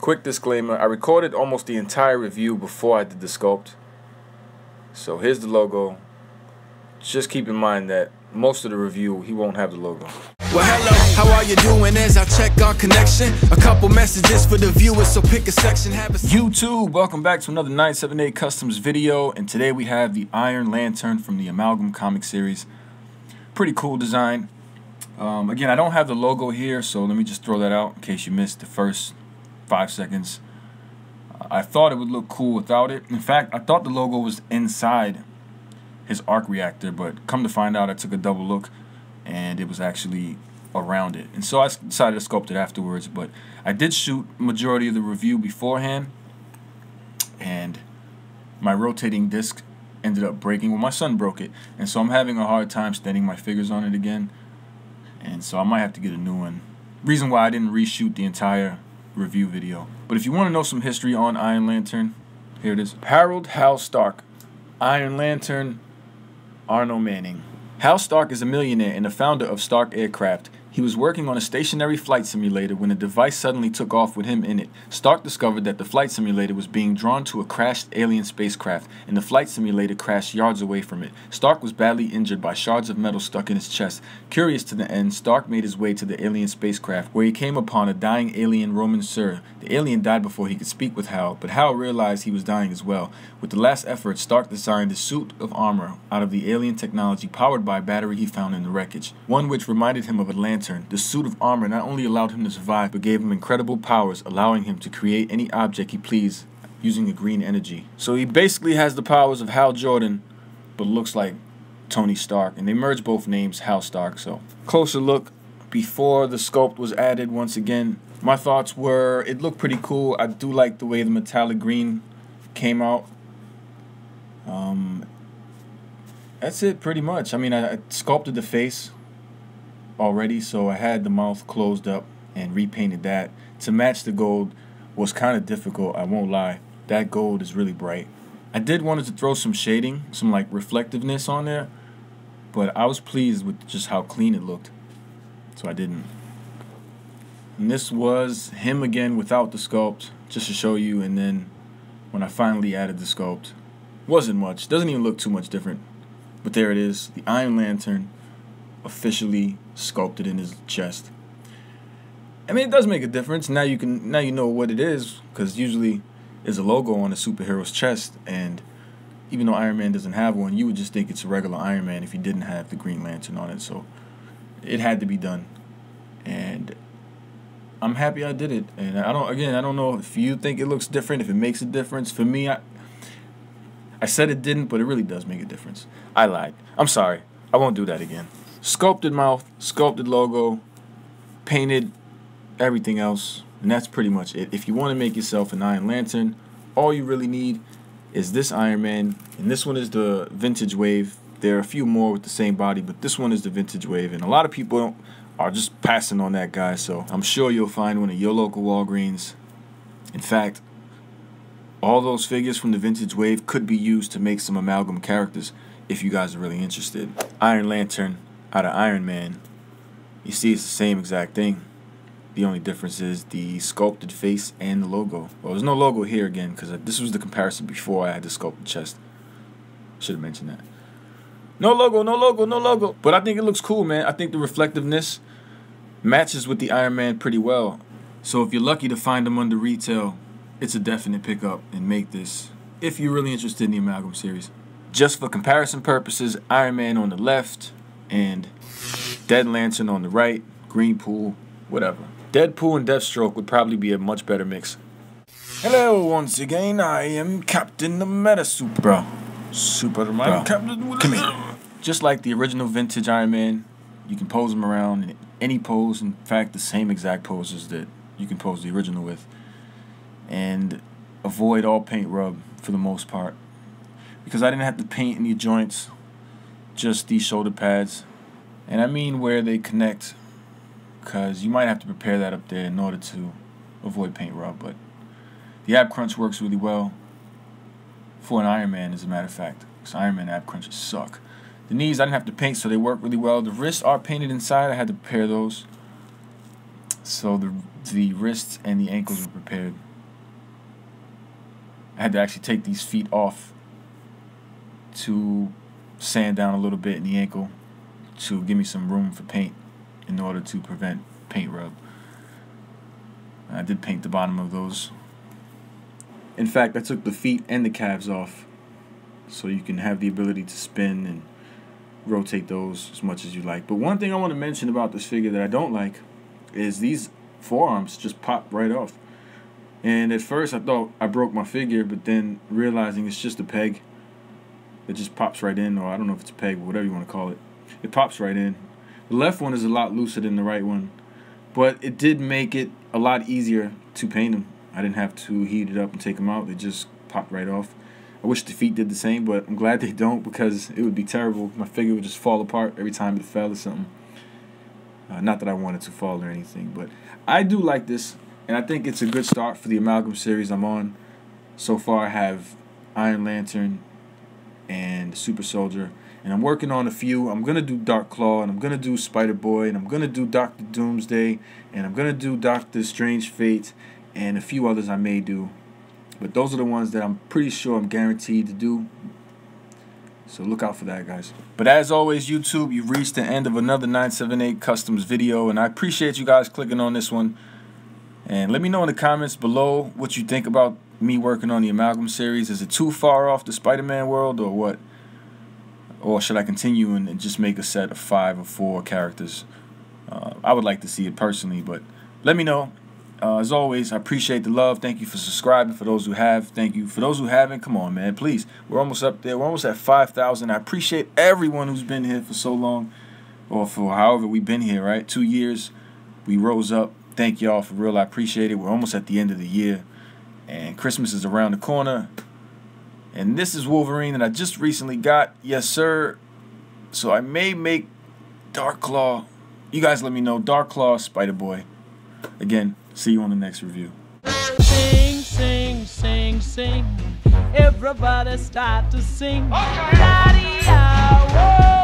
Quick disclaimer, I recorded almost the entire review before I did the sculpt. So here's the logo. Just keep in mind that most of the review, he won't have the logo. Well, hello, how are you doing? As I check our connection, a couple messages for the viewers, so pick a section. YouTube, welcome back to another 978 Customs video, and today we have the Iron Lantern from the Amalgam comic series. Pretty cool design. Again, I don't have the logo here, so let me just throw that out in case you missed the first 5 seconds. I thought it would look cool without it. In fact, I thought the logo was inside his arc reactor, but come to find out, I took a double look and it was actually around it. And so I decided to sculpt it afterwards, but I did shoot majority of the review beforehand, and my rotating disc ended up breaking. Well, my son broke it, and so I'm having a hard time standing my figures on it again, and so I might have to get a new one. Reason why I didn't reshoot the entire review video. But if you want to know some history on Iron Lantern, here it is. Harold Hal Stark, Iron Lantern, Arno Manning. Hal Stark is a millionaire and the founder of Stark Aircraft. He was working on a stationary flight simulator when a device suddenly took off with him in it. Stark discovered that the flight simulator was being drawn to a crashed alien spacecraft, and the flight simulator crashed yards away from it. Stark was badly injured by shards of metal stuck in his chest. Curious to the end, Stark made his way to the alien spacecraft, where he came upon a dying alien Roman Sir. The alien died before he could speak with Hal, but Hal realized he was dying as well. With the last effort, Stark designed a suit of armor out of the alien technology powered by a battery he found in the wreckage, one which reminded him of a lantern. The suit of armor not only allowed him to survive, but gave him incredible powers, allowing him to create any object he pleased using a green energy. So he basically has the powers of Hal Jordan, but looks like Tony Stark, and they merged both names, Hal Stark. So closer look before the sculpt was added. Once again, my thoughts were it looked pretty cool. I do like the way the metallic green came out. That's it pretty much. I mean, I sculpted the face already, so I had the mouth closed up and repainted that. To match the gold was kind of difficult, I won't lie. That gold is really bright. I did wanted to throw some shading, some like reflectiveness on there, but I was pleased with just how clean it looked, so I didn't. And this was him again without the sculpt, just to show you. And then when I finally added the sculpt, wasn't much, doesn't even look too much different, but there it is, the Iron Lantern officially sculpted in his chest. I mean, it does make a difference. Now you know what it is, because usually there's a logo on a superhero's chest, and even though Iron Man doesn't have one, you would just think it's a regular Iron Man if he didn't have the Green Lantern on it. So it had to be done, and I'm happy I did it. And I don't know if you think it looks different, if it makes a difference. For me, I said it didn't, but it really does make a difference. I lied. I'm sorry. I won't do that again. Sculpted mouth, sculpted logo, painted everything else, and that's pretty much it. If you want to make yourself an Iron Lantern, all you really need is this Iron Man, and this one is the vintage wave. There are a few more with the same body, but this one is the vintage wave, and a lot of people are just passing on that guy, so I'm sure you'll find one at your local Walgreens. In fact, all those figures from the vintage wave could be used to make some Amalgam characters if you guys are really interested. Iron Lantern out of Iron Man. You see, it's the same exact thing. The only difference is the sculpted face and the logo. Well, there's no logo here again, because this was the comparison before I had the sculpted chest. Should have mentioned that. No logo, no logo, no logo. But I think it looks cool, man. I think the reflectiveness matches with the Iron Man pretty well. So if you're lucky to find them under retail, it's a definite pickup and make this if you're really interested in the Amalgam series. Just for comparison purposes, Iron Man on the left and Dead Lantern on the right, Green Pool, whatever. Deadpool and Deathstroke would probably be a much better mix. Hello, once again, I am Captain the Meta Super. Bro. Superman Captain. Come here. Just like the original vintage Iron Man, you can pose him around in any pose. In fact, the same exact poses that you can pose the original with. And avoid all paint rub for the most part, because I didn't have to paint any joints, just these shoulder pads, and I mean where they connect, because you might have to prepare that up there in order to avoid paint rub. But the ab crunch works really well for an Iron Man, as a matter of fact, because Iron Man ab crunches suck. The knees I didn't have to paint, so they work really well. The wrists are painted inside. I had to prepare those, so the wrists and the ankles were prepared. I had to actually take these feet off to sand down a little bit in the ankle to give me some room for paint in order to prevent paint rub. I did paint the bottom of those. In fact, I took the feet and the calves off so you can have the ability to spin and rotate those as much as you like. But one thing I want to mention about this figure that I don't like is these forearms just pop right off. And at first I thought I broke my figure, but then realizing it's just a peg, it just pops right in, or I don't know if it's a peg, but whatever you want to call it. It pops right in. The left one is a lot looser than the right one, but it did make it a lot easier to paint them. I didn't have to heat it up and take them out. They just popped right off. I wish the feet did the same, but I'm glad they don't, because it would be terrible. My figure would just fall apart every time it fell or something. Not that I wanted to fall or anything, but I do like this, and I think it's a good start for the Amalgam series I'm on. So far I have Iron Lantern and Super Soldier, and I'm working on a few. I'm going to do Dark Claw, and I'm going to do Spider-Boy, and I'm going to do Dr. Doomsday, and I'm going to do Dr. Strange Fate, and a few others I may do. But those are the ones that I'm pretty sure I'm guaranteed to do. So look out for that, guys. But as always, YouTube, you've reached the end of another 978 Customs video, and I appreciate you guys clicking on this one. And let me know in the comments below what you think about me working on the Amalgam series. Is it too far off the Spider-Man world, or what? Or should I continue and just make a set of 5 or 4 characters? I would like to see it personally, but let me know. As always, I appreciate the love. Thank you for subscribing. For those who have, thank you. For those who haven't, come on, man, please. We're almost up there. We're almost at 5,000. I appreciate everyone who's been here for so long, or for however we've been here, right? 2 years. We rose up. Thank y'all for real. I appreciate it. We're almost at the end of the year, and Christmas is around the corner. And this is Wolverine that I just recently got. Yes, sir. So I may make Dark Claw. You guys let me know. Dark Claw, Spider-Boy. Again, see you on the next review. Sing, sing, sing, sing. Everybody start to sing. Okay.